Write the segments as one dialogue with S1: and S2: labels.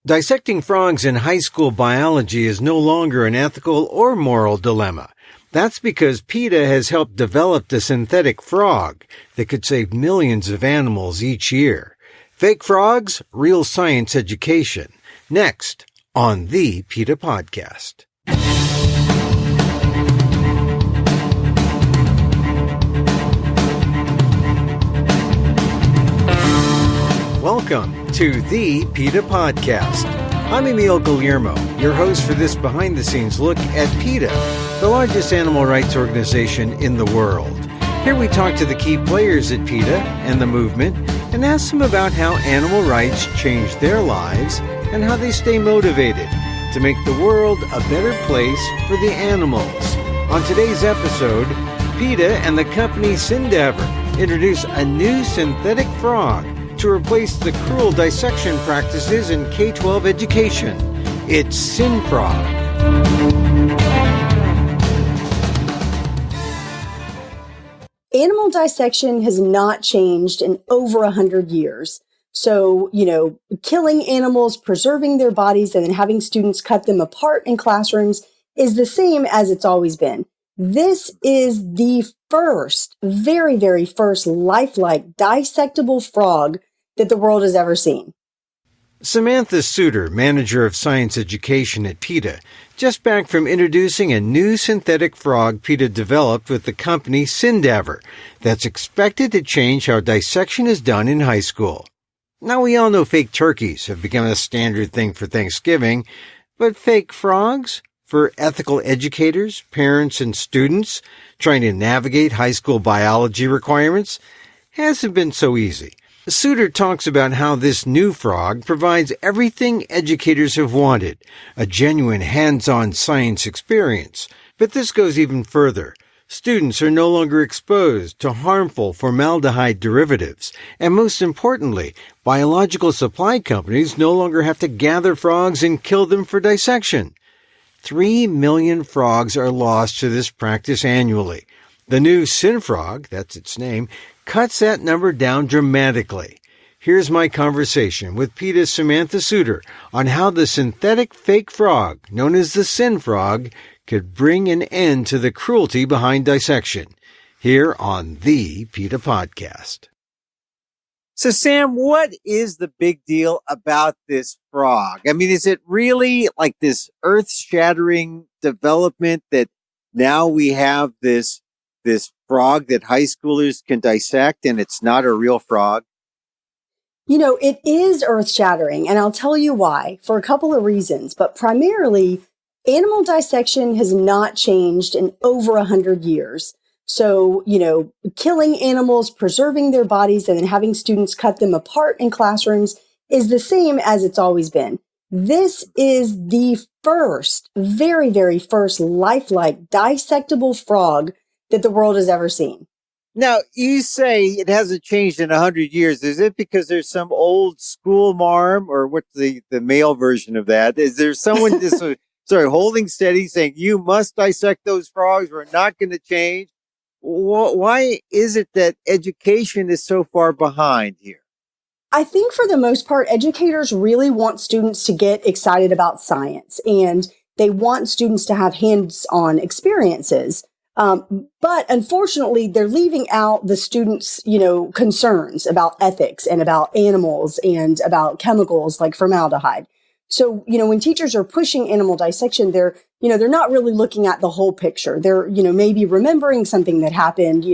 S1: Dissecting frogs in high school biology is no longer an ethical or moral dilemma. That's because PETA has helped develop the synthetic frog that could save millions of animals each year. Fake frogs, real science education. Next on the PETA Podcast. Welcome to the PETA Podcast. I'm Emil Guillermo, your host for this behind-the-scenes look at PETA, the largest animal rights organization in the world. Here we talk to the key players at PETA and the movement and ask them about how animal rights change their lives and how they stay motivated to make the world a better place for the animals. On today's episode, PETA and the company SynFrog introduce a new synthetic frog to replace the cruel dissection practices in K-12 education. It's SynFrog.
S2: Animal dissection has not changed in over 100 years. So, killing animals, preserving their bodies, and then having students cut them apart in classrooms is the same as it's always been. This is the first, very, very first lifelike dissectable frog that the world has ever seen.
S1: Samantha Suiter, manager of science education at PETA, just back from introducing a new synthetic frog PETA developed with the company SynFrog that's expected to change how dissection is done in high school. Now, we all know fake turkeys have become a standard thing for Thanksgiving, but fake frogs? For ethical educators, parents, and students trying to navigate high school biology requirements hasn't been so easy. Suiter talks about how this new frog provides everything educators have wanted, a genuine hands-on science experience. But this goes even further. Students are no longer exposed to harmful formaldehyde derivatives. And most importantly, biological supply companies no longer have to gather frogs and kill them for dissection. 3 million frogs are lost to this practice annually. The new SynFrog, that's its name, cuts that number down dramatically. Here's my conversation with PETA's Samantha Suiter on how the synthetic fake frog, known as the SynFrog, could bring an end to the cruelty behind dissection. Here on the PETA Podcast. So, Sam, what is the big deal about this frog? I mean, is it really like this earth-shattering development that now we have this frog that high schoolers can dissect and it's not a real frog?
S2: It is earth-shattering, and I'll tell you why, for a couple of reasons. But primarily, animal dissection has not changed in over 100 years. So, killing animals, preserving their bodies, and then having students cut them apart in classrooms is the same as it's always been. This is the first, very, very first lifelike dissectable frog that the world has ever seen.
S1: Now, you say it hasn't changed in 100 years. Is it because there's some old school marm, or what's the male version of that? Is there someone just holding steady saying, you must dissect those frogs, we're not going to change? Why is it that education is so far behind here?
S2: I think for the most part, educators really want students to get excited about science, and they want students to have hands-on experiences. But unfortunately, they're leaving out the students' concerns about ethics and about animals and about chemicals like formaldehyde. So, when teachers are pushing animal dissection, they're not really looking at the whole picture. They're, maybe remembering something that happened,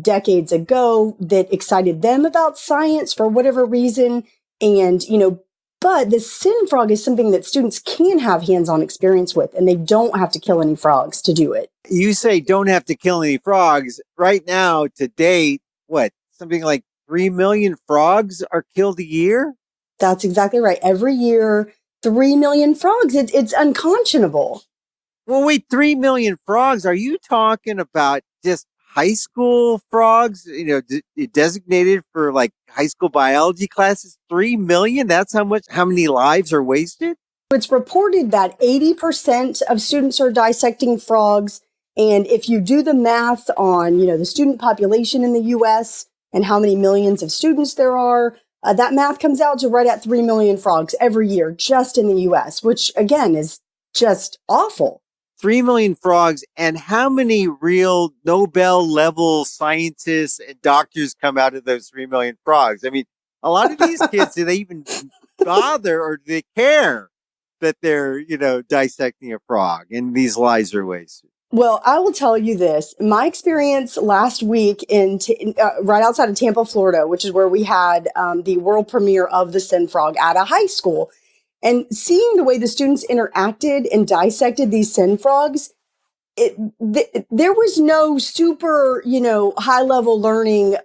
S2: decades ago that excited them about science for whatever reason. And, but the SynFrog is something that students can have hands-on experience with, and they don't have to kill any frogs to do it.
S1: You say don't have to kill any frogs. Right now, to date, something like 3 million frogs are killed a year?
S2: That's exactly right. Every year, 3 million frogs. It's unconscionable.
S1: Well, wait, 3 million frogs? Are you talking about just high school frogs, designated for like high school biology classes? 3 million? That's how many lives are wasted?
S2: It's reported that 80% of students are dissecting frogs. And if you do the math on, the student population in the U.S. and how many millions of students there are, That math comes out to right at 3 million frogs every year just in the US, which again is just awful.
S1: 3 million frogs. And how many real Nobel level scientists and doctors come out of those 3 million frogs? I mean, a lot of these kids, do they even bother or do they care that they're, dissecting a frog in these leisure ways?
S2: Well, I will tell you this. My experience last week right outside of Tampa, Florida, which is where we had the world premiere of the SynFrog at a high school, and seeing the way the students interacted and dissected these SynFrogs, there was no super, high level learning,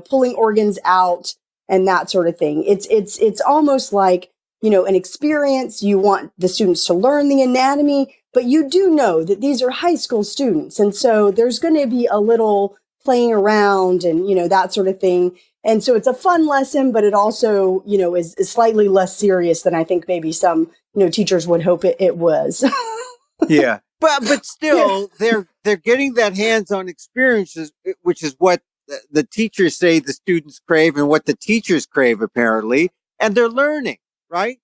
S2: pulling organs out and that sort of thing. It's almost like, an experience. You want the students to learn the anatomy, but you do know that these are high school students. And so there's going to be a little playing around and, that sort of thing. And so it's a fun lesson, but it also, is slightly less serious than I think maybe some, teachers would hope it was.
S1: Yeah. But still, they're getting that hands-on experiences, which is what the teachers say the students crave and what the teachers crave, apparently. And they're learning, right?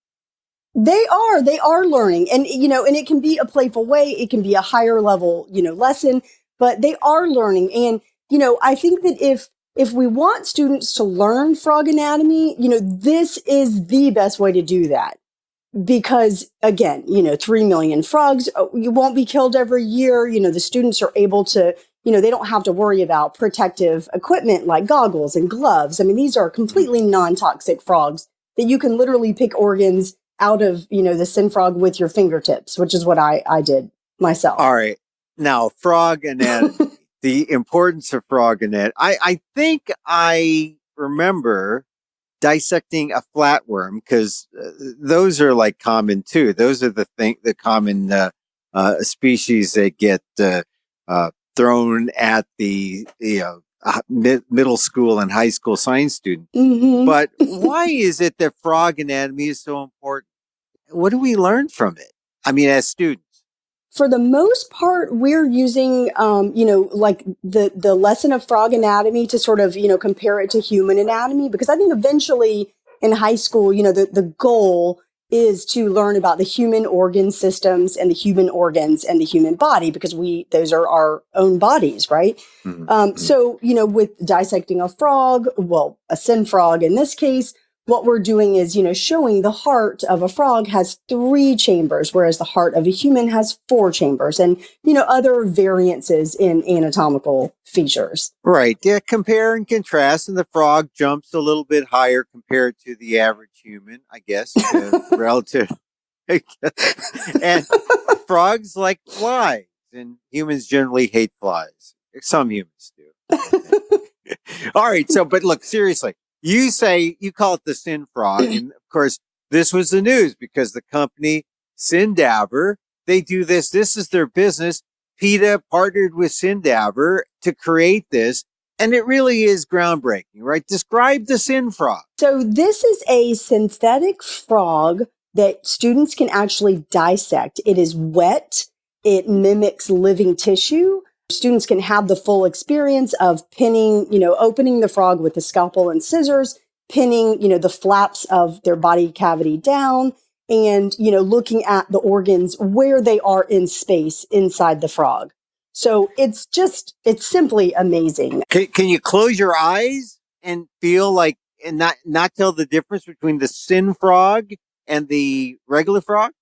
S2: They are learning. And, and it can be a playful way. It can be a higher level, lesson, but they are learning. And, I think that if we want students to learn frog anatomy, this is the best way to do that. Because again, 3 million frogs, you won't be killed every year. The students are able to, they don't have to worry about protective equipment like goggles and gloves. I mean, these are completely non-toxic frogs that you can literally pick organs out of, the SynFrog with your fingertips, which is what I did myself.
S1: All right. Now, frog anatomy, the importance of frog anatomy. I think I remember dissecting a flatworm because those are like common too. Those are the common species that get thrown at the middle school and high school science student.
S2: Mm-hmm.
S1: But why is it that frog anatomy is so important? What do we learn from it? I mean, as students.
S2: For the most part, we're using, like the lesson of frog anatomy to sort of, compare it to human anatomy, because I think eventually in high school, the goal is to learn about the human organ systems and the human organs and the human body, because those are our own bodies, right? Mm-hmm. So, with dissecting a frog, well, a SynFrog in this case, what we're doing is, showing the heart of a frog has 3 chambers, whereas the heart of a human has 4 chambers, and, other variances in anatomical features.
S1: Right. Yeah. Compare and contrast. And the frog jumps a little bit higher compared to the average human, I guess, relative. And frogs like flies, and humans generally hate flies. Some humans do. All right. So, but look, seriously. You call it the SynFrog, and of course, this was the news because the company cadaver, they do this. This is their business. PETA partnered with cadaver to create this, and it really is groundbreaking, right? Describe the SynFrog.
S2: So this is a synthetic frog that students can actually dissect. It is wet. It mimics living tissue. Students can have the full experience of pinning, opening the frog with the scalpel and scissors, pinning, the flaps of their body cavity down, and, looking at the organs where they are in space inside the frog. So it's simply amazing.
S1: Can you close your eyes and feel like, and not tell the difference between the SynFrog and the regular frog?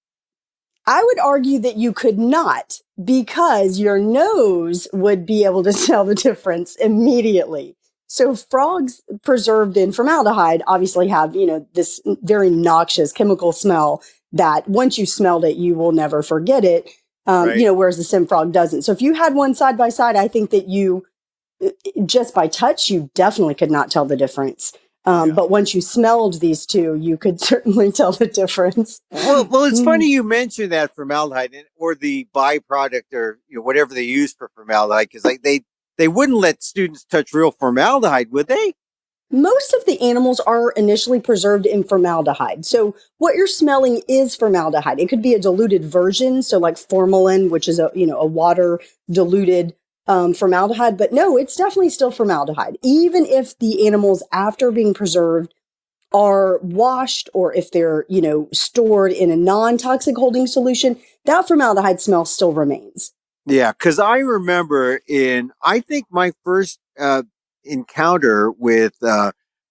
S2: I would argue that you could not, because your nose would be able to tell the difference immediately. So frogs preserved in formaldehyde obviously have, this very noxious chemical smell that once you smelled it, you will never forget it. Right. Whereas the SynFrog doesn't. So if you had one side by side, I think that you, just by touch, you definitely could not tell the difference. But once you smelled these two, you could certainly tell the difference.
S1: Well, it's funny you mentioned that formaldehyde or the byproduct or whatever they use for formaldehyde, because they wouldn't let students touch real formaldehyde, would they?
S2: Most of the animals are initially preserved in formaldehyde. So what you're smelling is formaldehyde. It could be a diluted version, so like formalin, which is a water diluted formaldehyde, but no, it's definitely still formaldehyde. Even if the animals, after being preserved, are washed or if they're, stored in a non-toxic holding solution, that formaldehyde smell still remains.
S1: Yeah, because I remember I think my first encounter with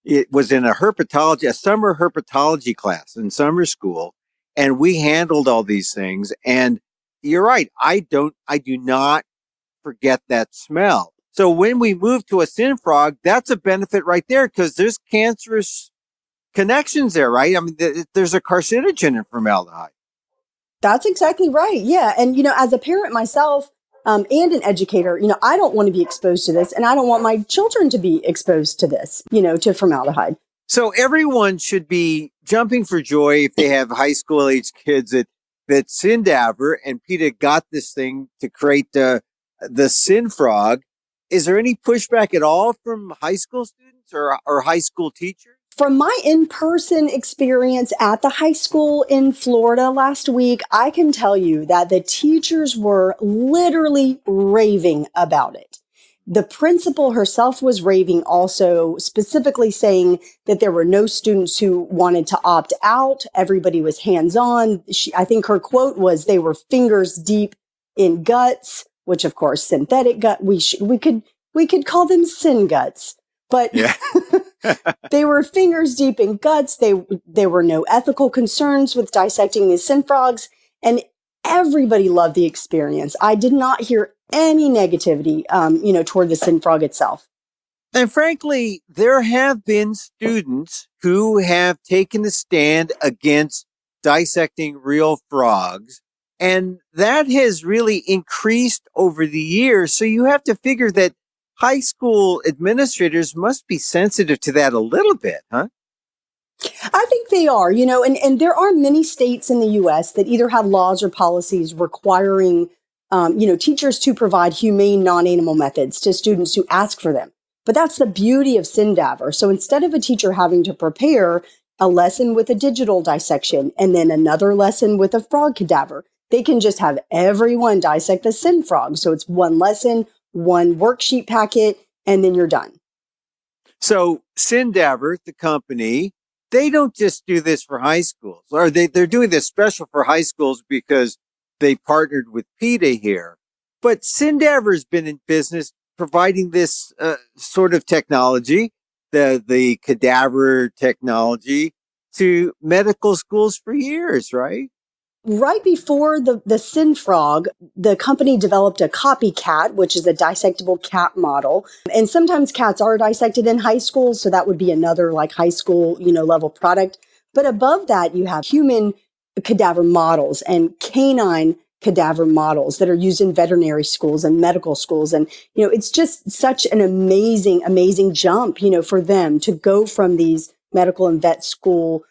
S1: it was in a summer herpetology class in summer school, and we handled all these things. And you're right, I do not forget that smell. So when we move to a SynFrog, that's a benefit right there because there's cancerous connections there, right? I mean, there's a carcinogen in formaldehyde.
S2: That's exactly right. Yeah. And, as a parent myself, and an educator, I don't want to be exposed to this and I don't want my children to be exposed to this, to formaldehyde.
S1: So everyone should be jumping for joy if they have high school age kids that SynDaver and PETA got this thing to create the SynFrog. Is there any pushback at all from high school students or high school teachers?
S2: From my in-person experience at the high school in Florida last week, I can tell you that the teachers were literally raving about it. The principal herself was raving also, specifically saying that there were no students who wanted to opt out. Everybody was hands-on. I think her quote was, they were fingers deep in guts, which of course, synthetic gut, we could call them syn guts. But yeah. They were fingers deep in guts. There were no ethical concerns with dissecting these SynFrogs, and everybody loved the experience. I did not hear any negativity, toward the SynFrog itself.
S1: And frankly, there have been students who have taken a stand against dissecting real frogs, and that has really increased over the years. So you have to figure that high school administrators must be sensitive to that a little bit, huh?
S2: I think they are, and there are many states in the U.S. that either have laws or policies requiring, teachers to provide humane non-animal methods to students who ask for them. But that's the beauty of SynDaver. So instead of a teacher having to prepare a lesson with a digital dissection and then another lesson with a frog cadaver, they can just have everyone dissect the SynFrog. So it's one lesson, one worksheet packet, and then you're done.
S1: So SynDaver, the company, they don't just do this for high schools, or they're doing this special for high schools because they partnered with PETA here. But SynDaver has been in business providing this sort of technology, the cadaver technology, to medical schools for years, right?
S2: Right before the SynFrog, the company developed a copycat, which is a dissectable cat model. And sometimes cats are dissected in high school, so that would be another like high school, level product. But above that, you have human cadaver models and canine cadaver models that are used in veterinary schools and medical schools. And, it's just such an amazing, amazing jump, for them to go from these medical and vet school,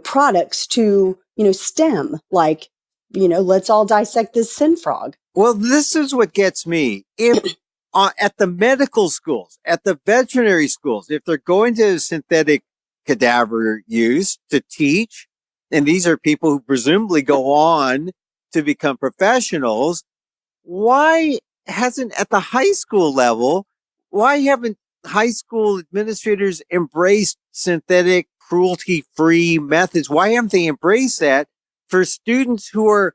S2: products to STEM, like, let's all dissect this SynFrog.
S1: Well, this is what gets me. If at the medical schools, at the veterinary schools, if they're going to synthetic cadaver use to teach, and these are people who presumably go on to become professionals, why hasn't at the high school level, why haven't high school administrators embraced synthetic cruelty-free methods? Why haven't they embraced that for students who are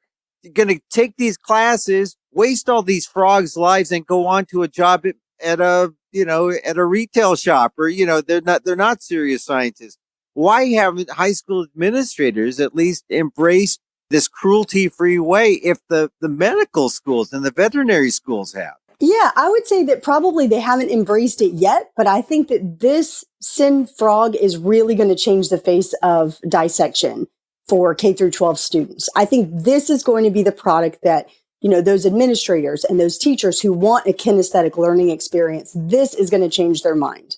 S1: going to take these classes, waste all these frogs' lives, and go on to a job at a retail shop, or they're not serious scientists? Why haven't high school administrators at least embraced this cruelty-free way if the medical schools and the veterinary schools have?
S2: Yeah, I would say that probably they haven't embraced it yet, but I think that this SynFrog is really going to change the face of dissection for K through 12 students. I think this is going to be the product that, those administrators and those teachers who want a kinesthetic learning experience, this is going to change their mind.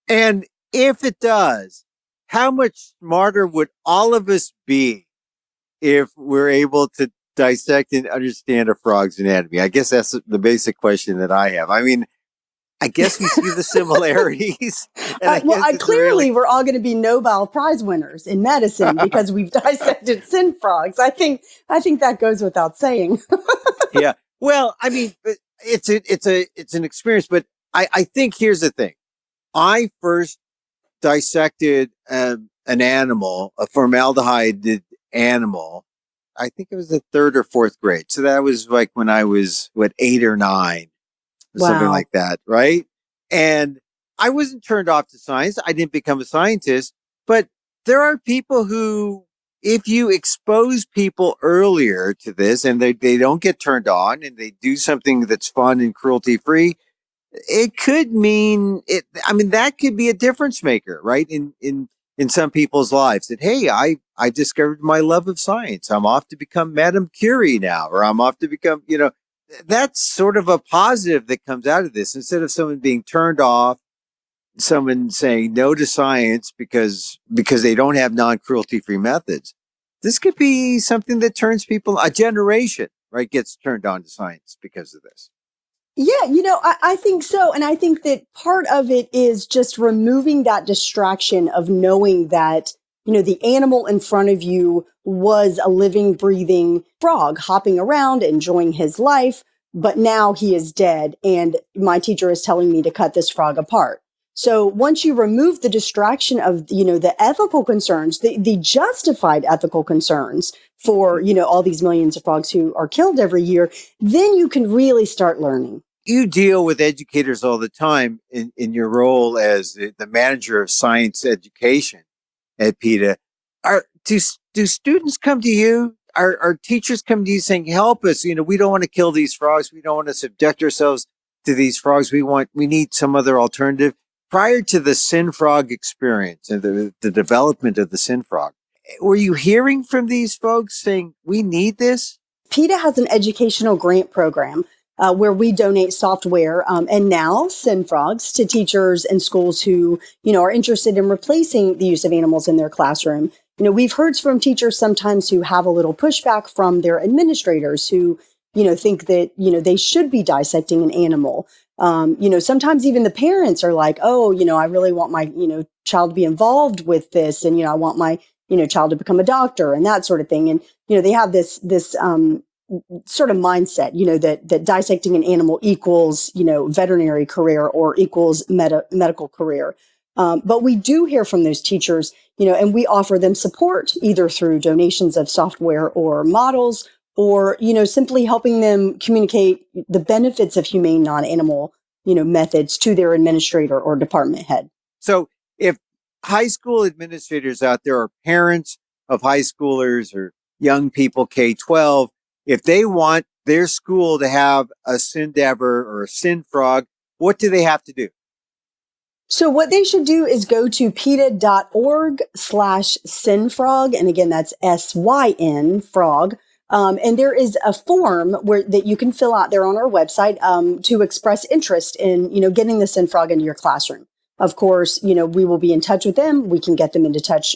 S1: And if it does, how much smarter would all of us be if we're able to dissect and understand a frog's anatomy? I guess that's the basic question that I have. I mean, I guess we see the similarities.
S2: Clearly we're all going to be Nobel Prize winners in medicine because we've dissected SynFrogs. I think that goes without saying.
S1: Yeah. Well, I mean, it's an experience, but I think here's the thing. I first dissected an animal, a formaldehyde animal. I think it was the third or fourth grade. So that was like when I was, 8 or 9, something
S2: Wow.
S1: like that, right? And I wasn't turned off to science. I didn't become a scientist, but there are people who, if you expose people earlier to this and they don't get turned on and they do something that's fun and cruelty free, it could mean it. I mean, that could be a difference maker, right? In some people's lives that, hey, I discovered my love of science. I'm off to become Madame Curie now, or I'm off to become, that's sort of a positive that comes out of this instead of someone being turned off, someone saying no to science because they don't have non-cruelty free methods. This could be something that turns people, a generation, right, gets turned on to science because of this.
S2: Yeah, I think so. And I think that part of it is just removing that distraction of knowing that, the animal in front of you was a living, breathing frog hopping around, enjoying his life, but now he is dead. And my teacher is telling me to cut this frog apart. So once you remove the distraction of, the ethical concerns, the justified ethical concerns for, all these millions of frogs who are killed every year, then you can really start learning.
S1: You deal with educators all the time in your role as the manager of science education at PETA. Do students come to you? Are teachers come to you saying, help us? We don't want to kill these frogs. We don't want to subject ourselves to these frogs. We need some other alternative. Prior to the SynFrog experience and the development of the SynFrog, were you hearing from these folks saying, we need this?
S2: PETA has an educational grant program where we donate software and now SynFrogs to teachers and schools who, are interested in replacing the use of animals in their classroom. We've heard from teachers sometimes who have a little pushback from their administrators who, think that, they should be dissecting an animal. Sometimes even the parents are like, oh, I really want my, child to be involved with this. And, I want my, child to become a doctor and that sort of thing. And, they have this sort of mindset, that dissecting an animal equals, veterinary career or equals medical career. But we do hear from those teachers, and we offer them support either through donations of software or models, or, simply helping them communicate the benefits of humane non-animal, methods to their administrator or department head.
S1: So if high school administrators out there are parents of high schoolers or young people, K-12, if they want their school to have a SynDaver or a SynFrog, what do they have to do?
S2: So what they should do is go to PETA.org/SynFrog. And again, that's SYN frog. And there is a form that you can fill out there on our website to express interest in, getting the SynFrog into your classroom. Of course, we will be in touch with them. We can get them into touch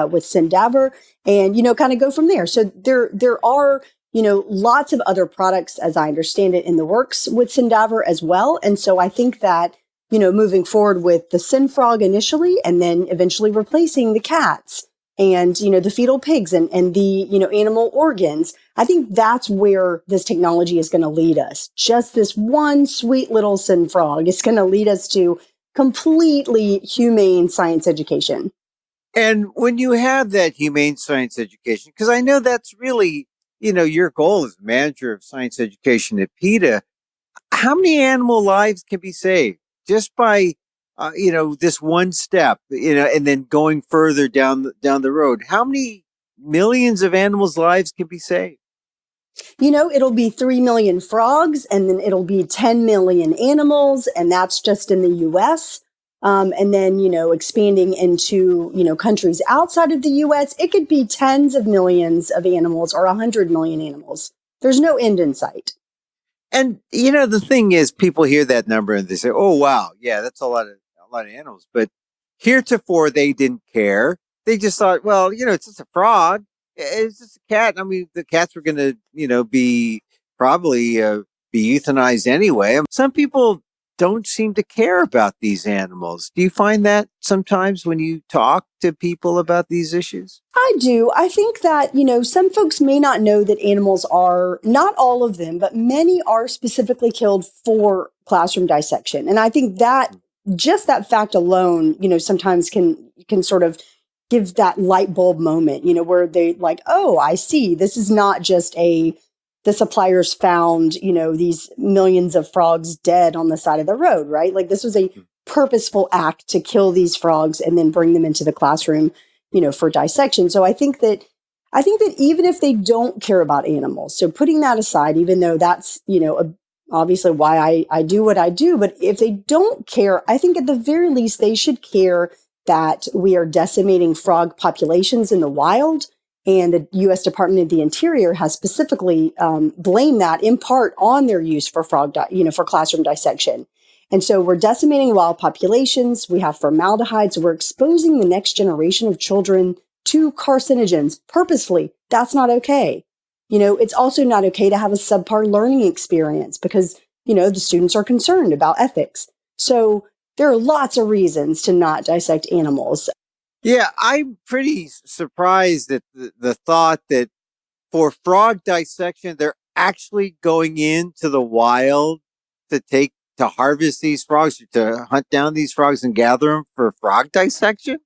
S2: with SynDaver and, kind of go from there. So there are, lots of other products, as I understand it, in the works with SynDaver as well. And so I think that, moving forward with the SynFrog initially, and then eventually replacing the cats and, the fetal pigs and the, animal organs, I think that's where this technology is going to lead us. Just this one sweet little SynFrog is going to lead us to completely humane science education.
S1: And when you have that humane science education, because I know that's really, your goal as manager of science education at PETA, how many animal lives can be saved just by, this one step, and then going further down the road? How many millions of animals' lives can be saved?
S2: It'll be 3 million frogs, and then it'll be 10 million animals, and that's just in the U.S. And then, expanding into, countries outside of the U.S., it could be tens of millions of animals or 100 million animals. There's no end in sight.
S1: And, the thing is, people hear that number and they say, oh, wow, yeah, that's a lot of animals. But heretofore, they didn't care. They just thought, well, it's just a frog. It's just a cat. I mean, the cats were going to, be euthanized anyway. Some people don't seem to care about these animals. Do you find that sometimes when you talk to people about these issues?
S2: I do. I think that, some folks may not know that animals are, not all of them, but many are specifically killed for classroom dissection. And I think that just that fact alone, sometimes can sort of, give that light bulb moment, where they like, oh, I see. This is not just the suppliers found, these millions of frogs dead on the side of the road, right? Like this was a purposeful act to kill these frogs and then bring them into the classroom, for dissection. So I think that even if they don't care about animals, so putting that aside, even though that's, obviously why I do what I do, but if they don't care, I think at the very least they should care that we are decimating frog populations in the wild. And the U.S. Department of the Interior has specifically blamed that in part on their use for for classroom dissection. And so we're decimating wild populations. We have formaldehyde. So we're exposing the next generation of children to carcinogens purposefully. That's not okay. It's also not okay to have a subpar learning experience because, the students are concerned about ethics. So there are lots of reasons to not dissect animals.
S1: Yeah, I'm pretty surprised at the thought that for frog dissection, they're actually going into the wild to harvest these frogs, to hunt down these frogs and gather them for frog dissection.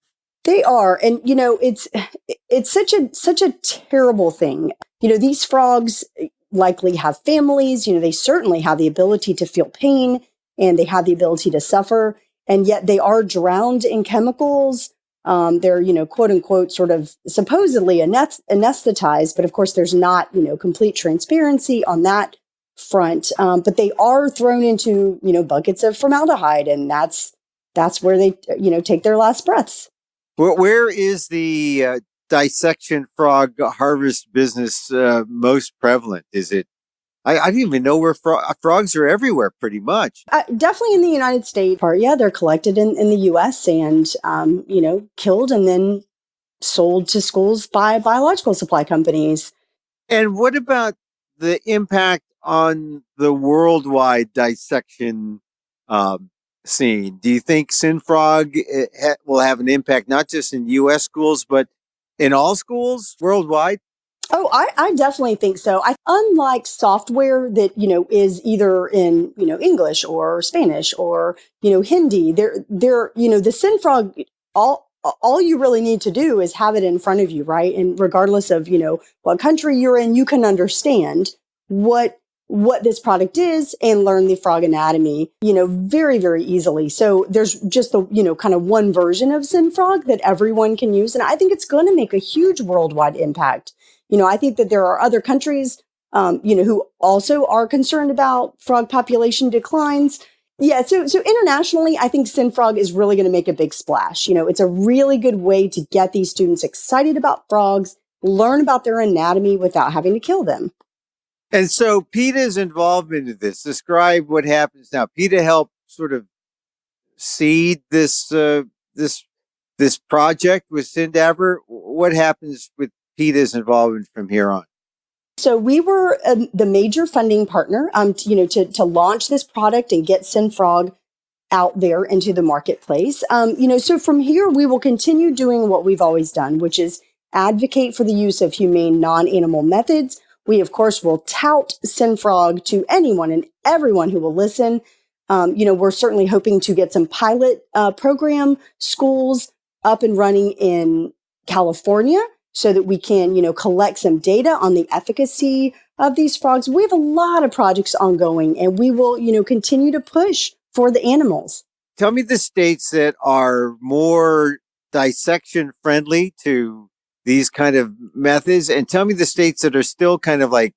S2: They are. And, it's such a terrible thing. These frogs likely have families, they certainly have the ability to feel pain and they have the ability to suffer. And yet they are drowned in chemicals. They're, quote unquote, sort of supposedly anesthetized. But of course, there's not, complete transparency on that front. But they are thrown into, buckets of formaldehyde. And that's where they, take their last breaths.
S1: Where is the dissection frog harvest business most prevalent? Is it? I didn't even know where frogs are everywhere, pretty much.
S2: Definitely in the United States. Yeah, they're collected in the U.S. and, killed and then sold to schools by biological supply companies.
S1: And what about the impact on the worldwide dissection scene? Do you think SynFrog will have an impact not just in U.S. schools, but in all schools worldwide?
S2: Oh, I definitely think so. Unlike software that, is either in, English or Spanish or, Hindi, the SynFrog, all you really need to do is have it in front of you, right? And regardless of, what country you're in, you can understand what this product is and learn the frog anatomy, very, very easily. So there's just the, kind of one version of SynFrog that everyone can use. And I think it's going to make a huge worldwide impact. I think that there are other countries, who also are concerned about frog population declines. Yeah. So internationally, I think SynFrog is really going to make a big splash. It's a really good way to get these students excited about frogs, learn about their anatomy without having to kill them.
S1: And so PETA's involvement in this, describe what happens now. PETA helped sort of seed this project with SynDaver. What happens with PETA's involvement from here on?
S2: So we were the major funding partner, to launch this product and get SynFrog out there into the marketplace. So from here, we will continue doing what we've always done, which is advocate for the use of humane non-animal methods. We, of course, will tout SynFrog to anyone and everyone who will listen. We're certainly hoping to get some pilot program schools up and running in California so that we can, collect some data on the efficacy of these frogs. We have a lot of projects ongoing and we will, continue to push for the animals.
S1: Tell me the states that are more dissection friendly to these kind of methods, and tell me the states that are still kind of like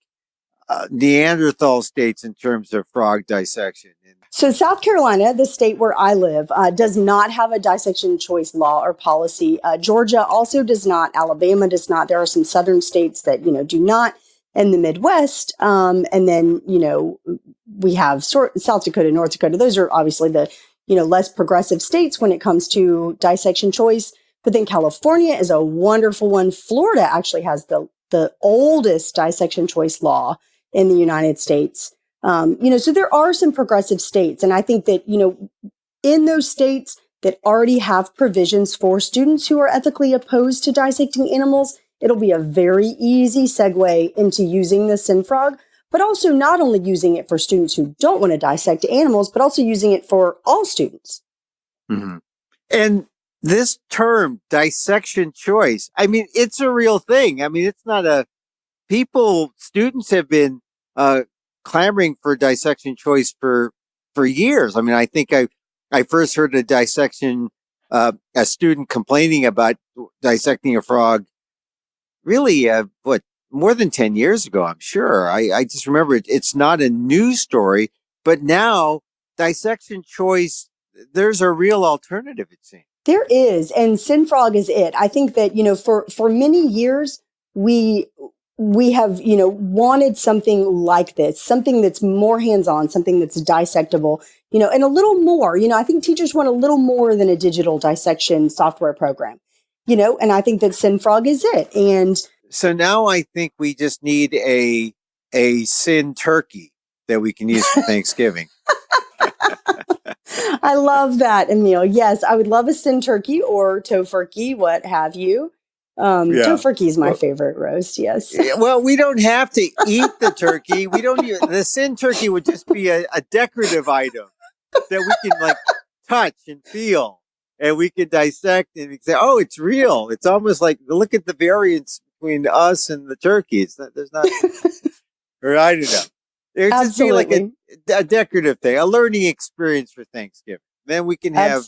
S1: Neanderthal states in terms of frog dissection.
S2: So South Carolina, the state where I live, does not have a dissection choice law or policy. Georgia also does not. Alabama does not. There are some southern states that, do not. And the Midwest, and then, we have South Dakota, North Dakota. Those are obviously the, less progressive states when it comes to dissection choice. But then California is a wonderful one. Florida actually has the oldest dissection choice law in the United States. So there are some progressive states. And I think that, in those states that already have provisions for students who are ethically opposed to dissecting animals, it'll be a very easy segue into using the SynFrog, but also not only using it for students who don't want to dissect animals, but also using it for all students.
S1: Mm-hmm. And this term, dissection choice, I mean, it's a real thing. I mean, it's not students have been clamoring for dissection choice for years. I mean, I think I first heard of dissection, a student complaining about dissecting a frog really, more than 10 years ago, I'm sure. I just remember it's not a news story, but now dissection choice, there's a real alternative, it seems.
S2: There is, and SynFrog is it. I think that, for many years, we have, wanted something like this, something that's more hands-on, something that's dissectable, and a little more, I think teachers want a little more than a digital dissection software program, and I think that SynFrog is it. And
S1: so now I think we just need a Syn turkey that we can use for Thanksgiving.
S2: I love that, Emil. Yes, I would love a Syn turkey or tofurkey, what have you. Tofurkey is my favorite roast. Yes.
S1: Well, we don't have to eat the turkey. The Syn turkey would just be a decorative item that we can touch and feel, and we can dissect and we can say, "Oh, it's real." It's almost like, look at the variance between us and the turkey. There's not, or I don't know. It'd just be like a decorative thing, a learning experience for Thanksgiving. Then we can have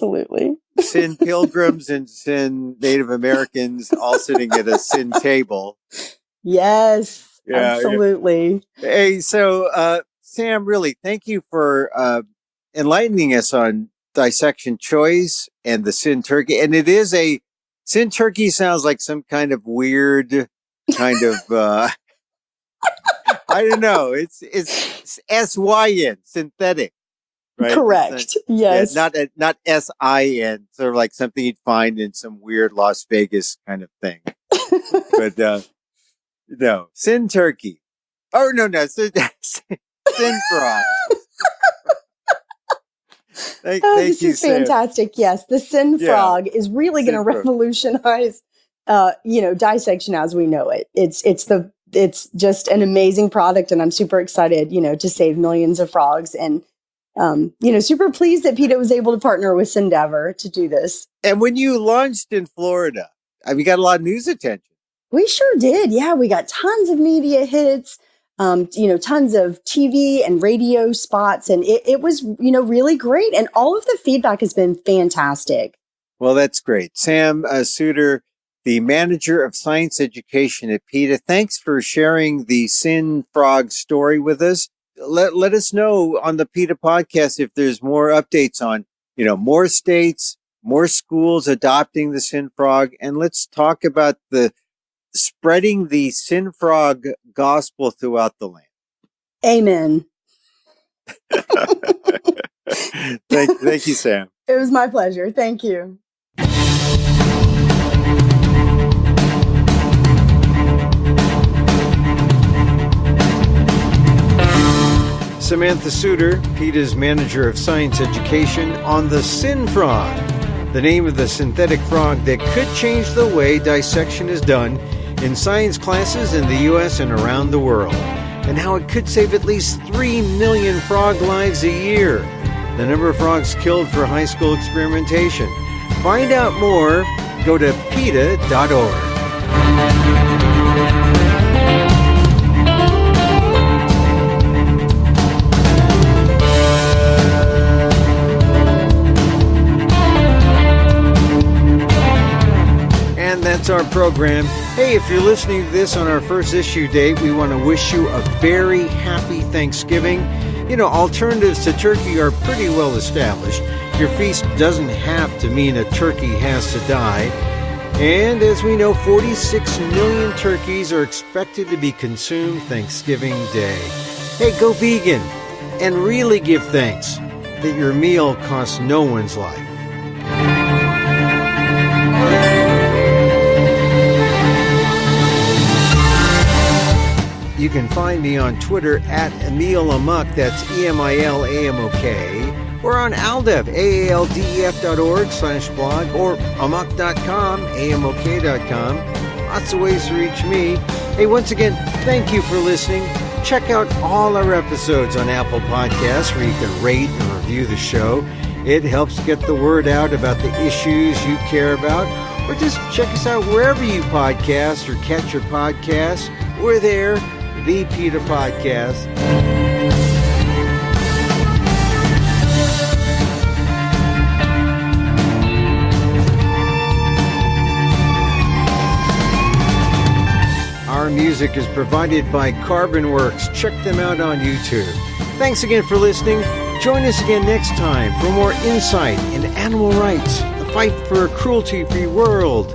S1: Syn pilgrims and Syn Native Americans all sitting at a Syn table.
S2: Yes, absolutely.
S1: Yeah. Hey, so Sam, really, thank you for enlightening us on dissection choice and the Syn turkey. And it is Syn turkey sounds like some kind of weird kind of I don't know. It's SYN, synthetic, right?
S2: Correct. Yes.
S1: Yeah, not SIN, sort of like something you'd find in some weird Las Vegas kind of thing. But no, Syn turkey. Oh no, SynFrog. Thank
S2: this
S1: you,
S2: is fantastic. Sam. Yes, the SynFrog is really going to revolutionize, dissection as we know it. It's just an amazing product, and I'm super excited, to save millions of frogs, and super pleased that PETA was able to partner with SynDaver to do this.
S1: And when you launched in Florida, you got a lot of news attention.
S2: We sure did. Yeah, we got tons of media hits. Tons of TV and radio spots, and it was, really great. And all of the feedback has been fantastic.
S1: Well, that's great. Sam Suiter, the manager of science education at PETA. Thanks for sharing the SynFrog story with us. Let us know on the PETA podcast if there's more updates on, more states, more schools adopting the SynFrog, and let's talk about the spreading the SynFrog gospel throughout the land.
S2: Amen.
S1: Thank you, Sam.
S2: It was my pleasure. Thank you.
S1: Samantha Suiter, PETA's manager of science education, on the SynFrog, the name of the synthetic frog that could change the way dissection is done in science classes in the U.S. and around the world, and how it could save at least 3 million frog lives a year, the number of frogs killed for high school experimentation. Find out more. Go to PETA.org. That's our program. Hey, if you're listening to this on our first issue date, we want to wish you a very happy Thanksgiving. Alternatives to turkey are pretty well established. Your feast doesn't have to mean a turkey has to die. And as we know, 46 million turkeys are expected to be consumed Thanksgiving Day. Hey, go vegan and really give thanks that your meal costs no one's life. You can find me on Twitter at Emil Amok, that's EMILAMOK, or on ALDEF, AALDEF.org/blog, or amok.com, AMOK.com. Lots of ways to reach me. Hey, once again, thank you for listening. Check out all our episodes on Apple Podcasts, where you can rate and review the show. It helps get the word out about the issues you care about, or just check us out wherever you podcast or catch your podcasts. We're there, the PETA Podcast. Our music is provided by CarbonWorks. Check them out on YouTube. Thanks again for listening. Join us again next time for more insight into animal rights, the fight for a cruelty-free world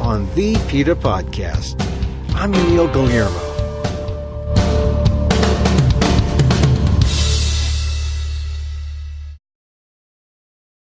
S1: on the PETA Podcast. I'm Emil Guillermo.